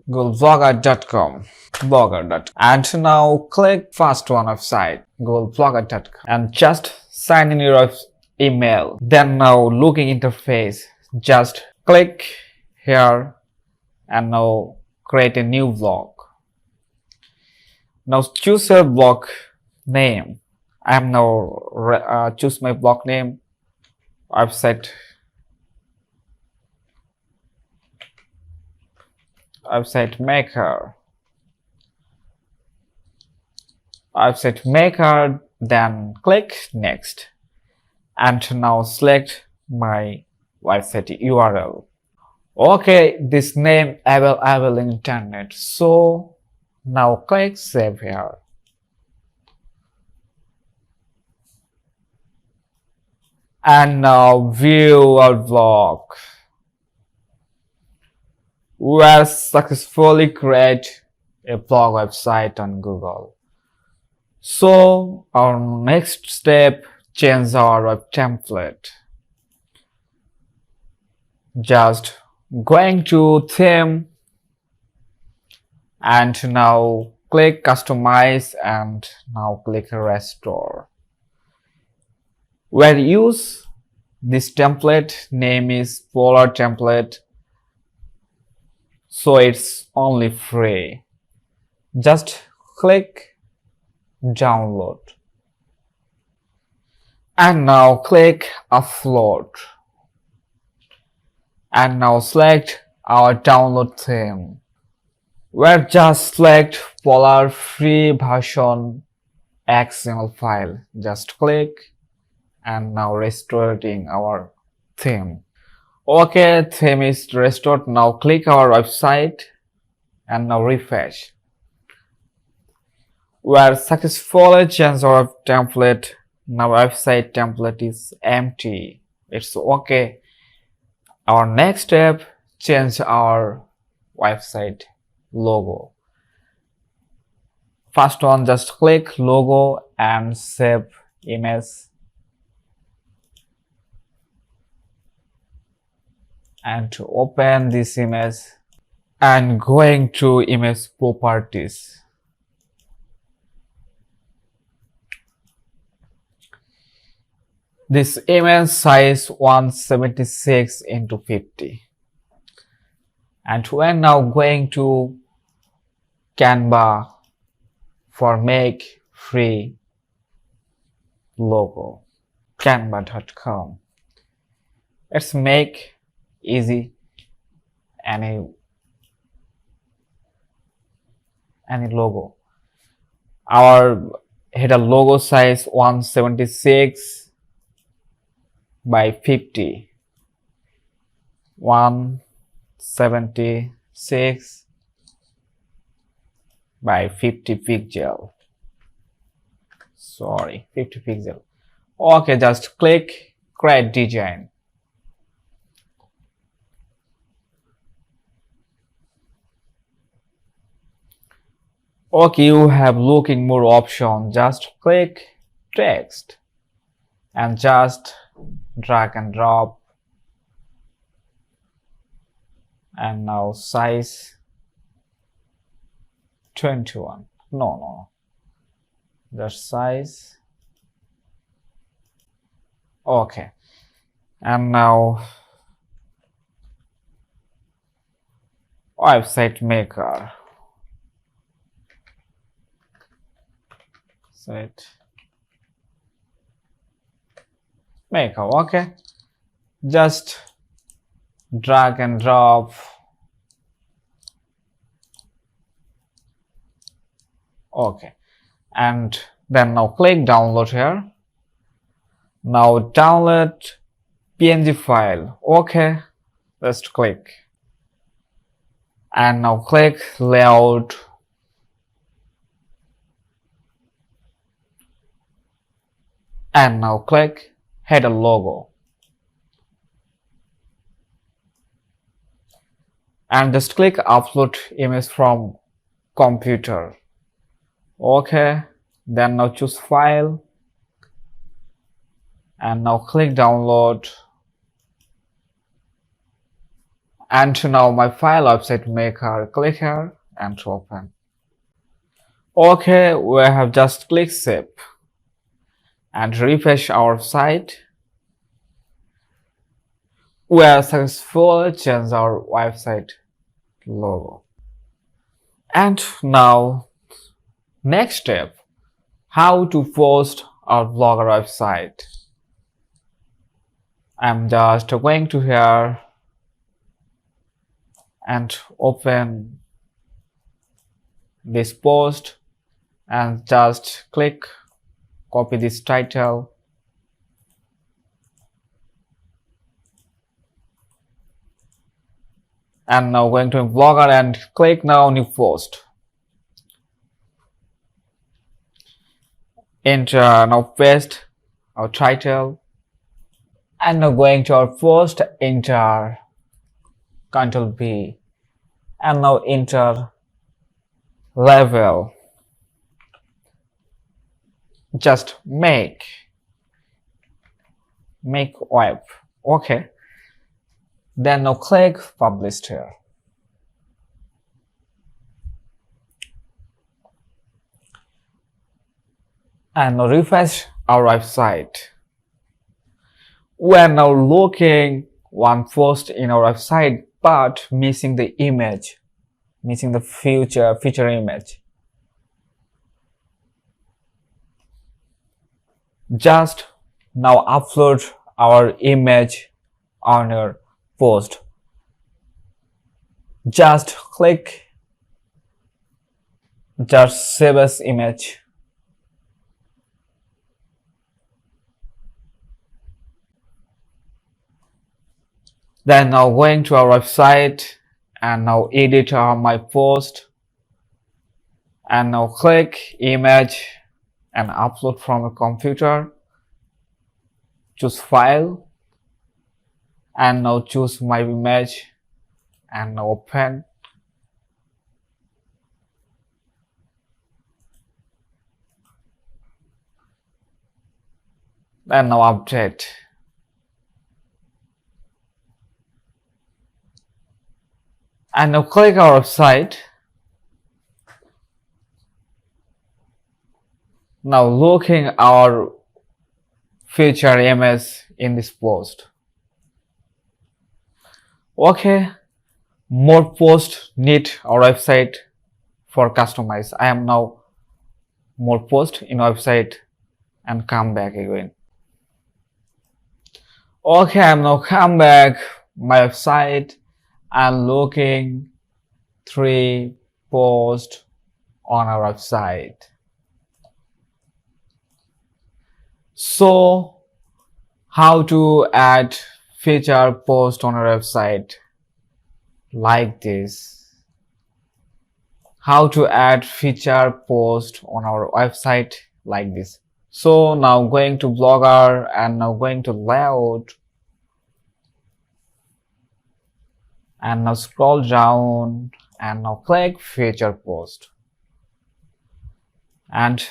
googleblogger.com blogger.com, and now click first one website googleblogger.com and just sign in your email. Then now looking interface, just click here and now create a new blog. Now choose your blog name. I am now choose my blog name, website maker, then click next, and now select my website URL. Okay, this name available in internet, so now click save here. And now view our blog. We have successfully created a blog website on Google. So our next step, change our web template. Just going to theme and now click customize and now click restore. Where use this template name is Polar template, so it's only free. Just click download and now click upload and now select our download theme. We'll just select Polar free version XML file. Just click and now restoring our theme. Okay, theme is restored. Now click our website and now refresh. We are successfully changed our template. Now website template is empty. It's okay. Our next step, change our website logo. First one, just click logo and save image. And to open this image and going to image properties. This image size 176 into 50. And we're now going to Canva for make free logo. Canva.com. Let's make easy any logo. Our header logo size 176 by 50. 176 by 50 pixel. Sorry, 50 pixel. Okay, just click create design. Okay, you have looking more option. Just click text and just drag and drop, and now size 21. No, just size. Okay, and now website maker. Site maker. Okay, just drag and drop. Okay, and then now click download here. Now download PNG file. Okay, just click and now click layout. And now click header logo and just click upload image from computer. Okay, then now choose file and now click download And now my file website maker, click here and open. Okay, we have just clicked save and refresh our site. We have successfully changed our website logo. And now, next step, how to post our Blogger website. I'm just going to here and open this post and just click copy this title and now going to Blogger and click now new post. Enter now paste our title and now going to our post, enter Ctrl B and now enter level. Just make web. Okay. Then now click publish here. And now refresh our website. We are now looking one post in our website but missing the image, missing the feature image. Just now upload our image on your post. Just click just save as image. Then now going to our website and now edit my post and now click image and upload from a computer. Choose file and now choose my image and now open. Then now update. And now click our website. Now looking our feature image in this post. Okay, more posts need our website for customize. I am now more post in website and come back again. Okay, I'm now come back my website and looking 3 posts on our website. So how to add feature post on our website like this? How to add feature post on our website like this? So now going to Blogger and now going to layout and now scroll down and now click feature post and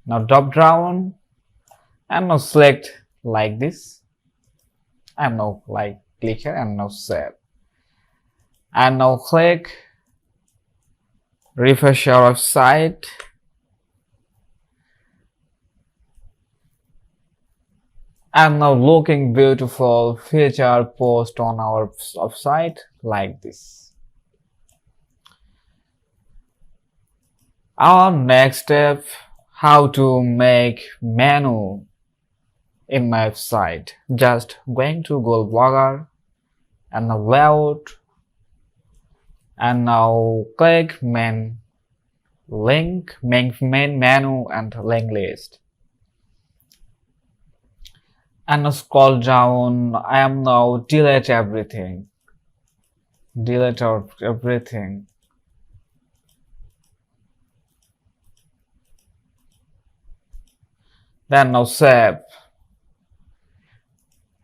now drop down and now select like this and now click here and now save and now click refresh our website and now looking beautiful feature post on our website like this. Our next step, how to make menu in my website. Just going to Google Blogger and now layout and now click main menu and link list and now scroll down. I am now delete everything. Then now save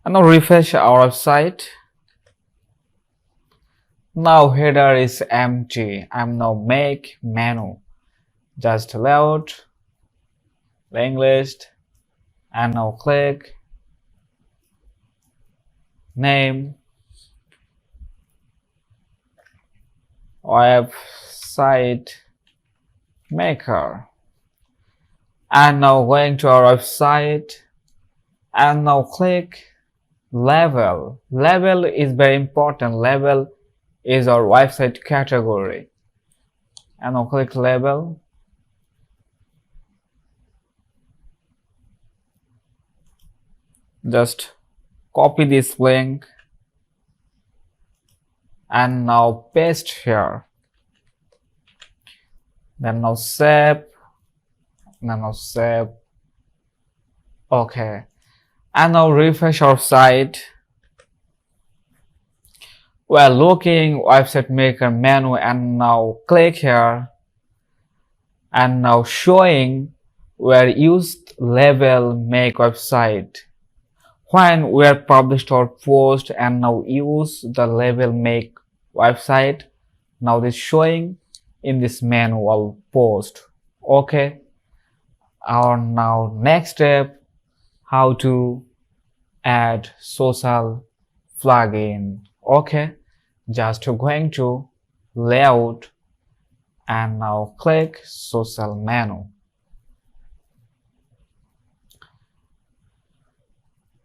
and now refresh our website. Now header is empty. I'm now make menu. Just layout, link list and now click name website maker. And now going to our website, and now click label. Label is very important. Label is our website category. And now click label. Just copy this link and now paste here. Then now save. Now save. Okay. And now refresh our site. We're looking website maker menu, and now click here, and now showing where used label make website. When we are published our post and now use the label make website, now this showing in this manual post. Okay. Our now next step, how to add social plugin. Okay, just going to layout and now click social menu,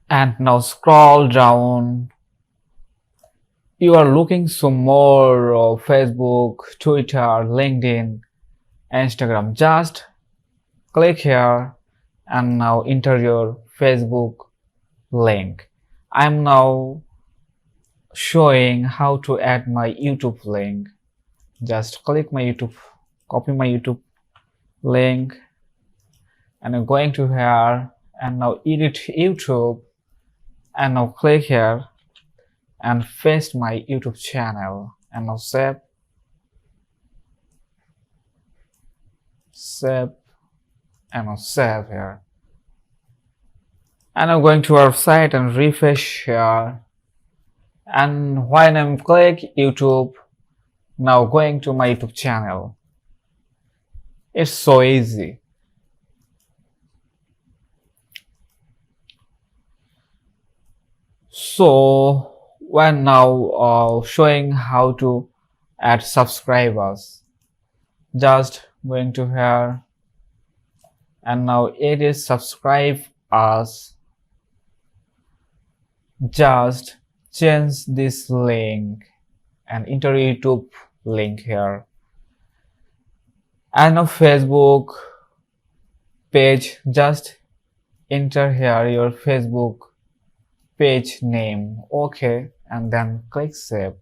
and now scroll down. You are looking some more Facebook, Twitter, LinkedIn, Instagram. Just click here and now enter your Facebook link. I'm now showing how to add my YouTube link. Just click my YouTube, copy my YouTube link, and I'm going to here and now edit YouTube, and now click here and paste my YouTube channel, and now save, and now save here. And I'm going to our site and refresh here, and when I'm click YouTube, now going to my YouTube channel. It's so easy. So we're now showing how to add subscribers. Just going to here, and now it is subscribe us. Just change this link and enter YouTube link here, and now Facebook page, just enter here your Facebook page name. Okay, and then click save.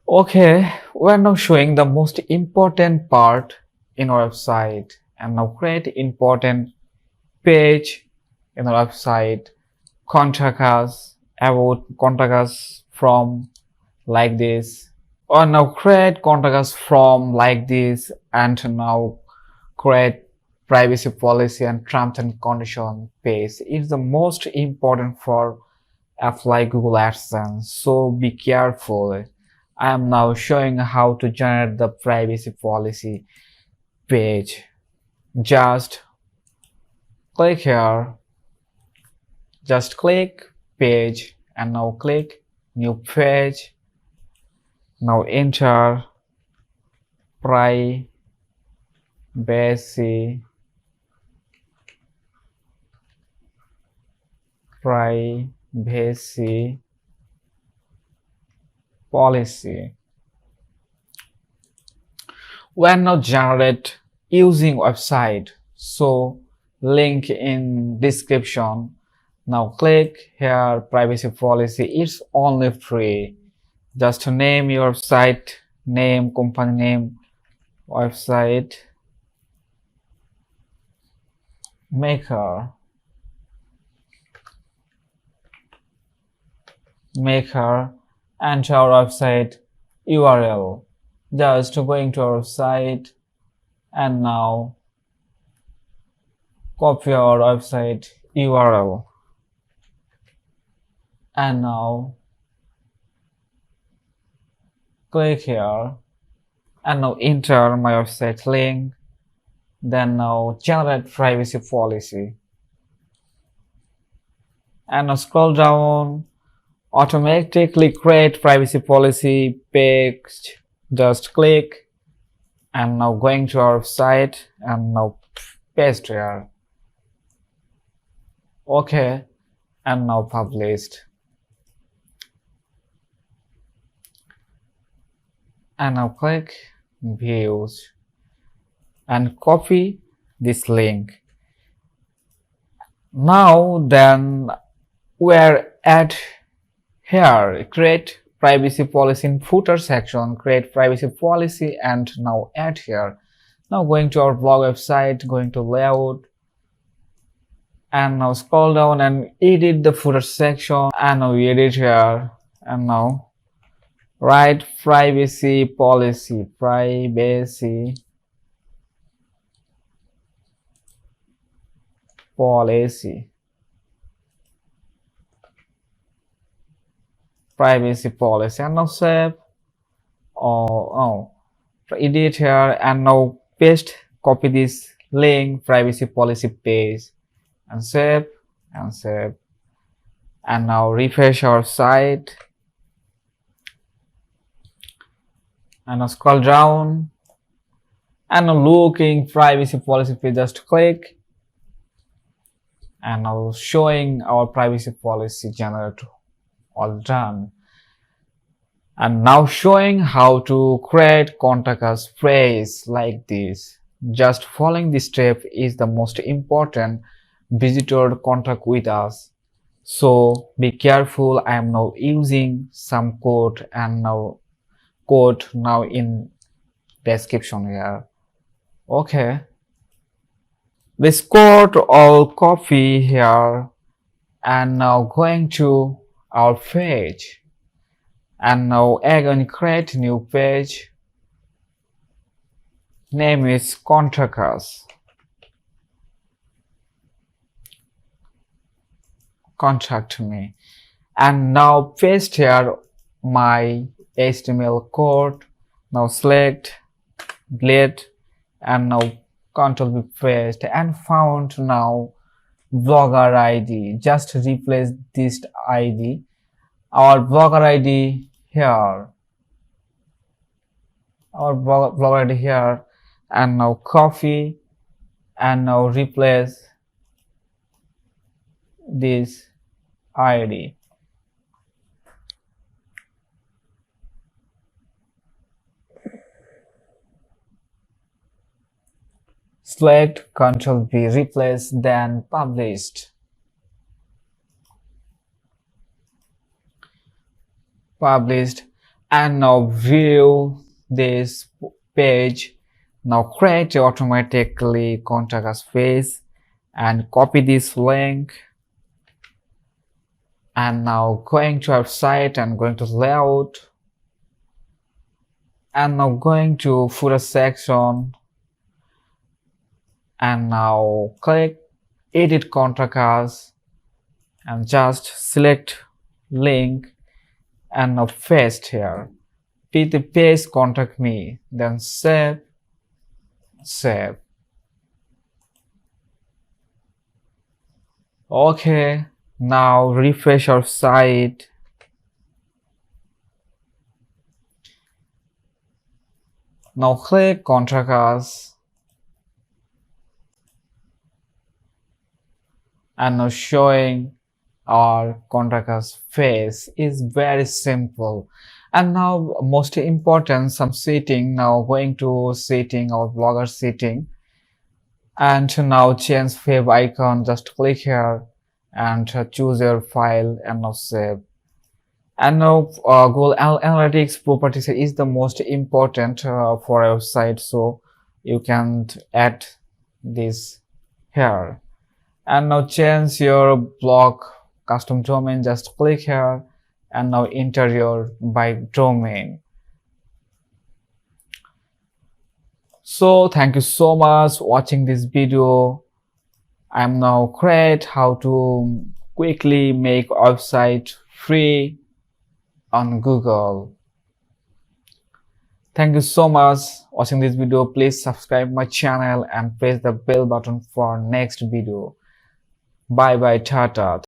Okay, we're now showing the most important part in our website, and now create important page in our website. Contact us, about contact us from like this, or now create contact us from like this, and now create privacy policy and terms and condition page. It's the most important for apps like Google AdSense, so be careful. I am now showing how to generate the privacy policy page. Just click here, just click page, and now click new page. Now enter privacy policy. We are now generate using website, so link in description. Now click here privacy policy. It's only free. Just name your site name, company name, website maker, and our website URL. Just going to our site, and now copy our website URL, and now click here, and now enter my website link. Then now generate privacy policy, and now scroll down. automatically create privacy policy page. Just click and now going to our site and now paste here. Okay, and now published. And now click views and copy this link. Now then we're at here, create privacy policy in footer section, create privacy policy and now add here. Now going to our blog website, going to layout and now scroll down and edit the footer section and now we edit here and now write privacy policy, privacy policy, privacy policy and now save. Edit here and now paste, copy this link, privacy policy page and save and save. And now refresh our site and now scroll down and now looking privacy policy page, just click and now showing our privacy policy generator all done. And now showing how to create contact us phrase like this. Just following this step is the most important visitor contact with us. So be careful. I am now using some code and now code now in description here. Okay. This code I'll copy here and now going to our page. And now again create new page, name is contact us, contact me, and now paste here my HTML code. Now select, delete and now Ctrl V paste and found now blogger ID. Just replace this ID, our blogger ID here, our blogger ID here and now copy and now replace this ID. Select, Ctrl V, replace, then published. Published and now view this page. Now create automatically contact us page and copy this link and now going to our site and going to layout and now going to footer section and now click edit contact us and just select link and now paste here, paste contact me, then save, save. Okay, now refresh our site now click contact us and now showing our contact us face is very simple. And now most important, some setting. Now going to setting, our blogger setting and now change fave icon, just click here and choose your file and now save. And now Google Analytics properties is the most important for our site, so you can add this here. And now change your blog custom domain, just click here and now enter your by domain. So thank you so much watching this video. I'm now create how to quickly make website free on Google. Thank you so much watching this video. Please subscribe my channel and press the bell button for next video. Bye bye, tata.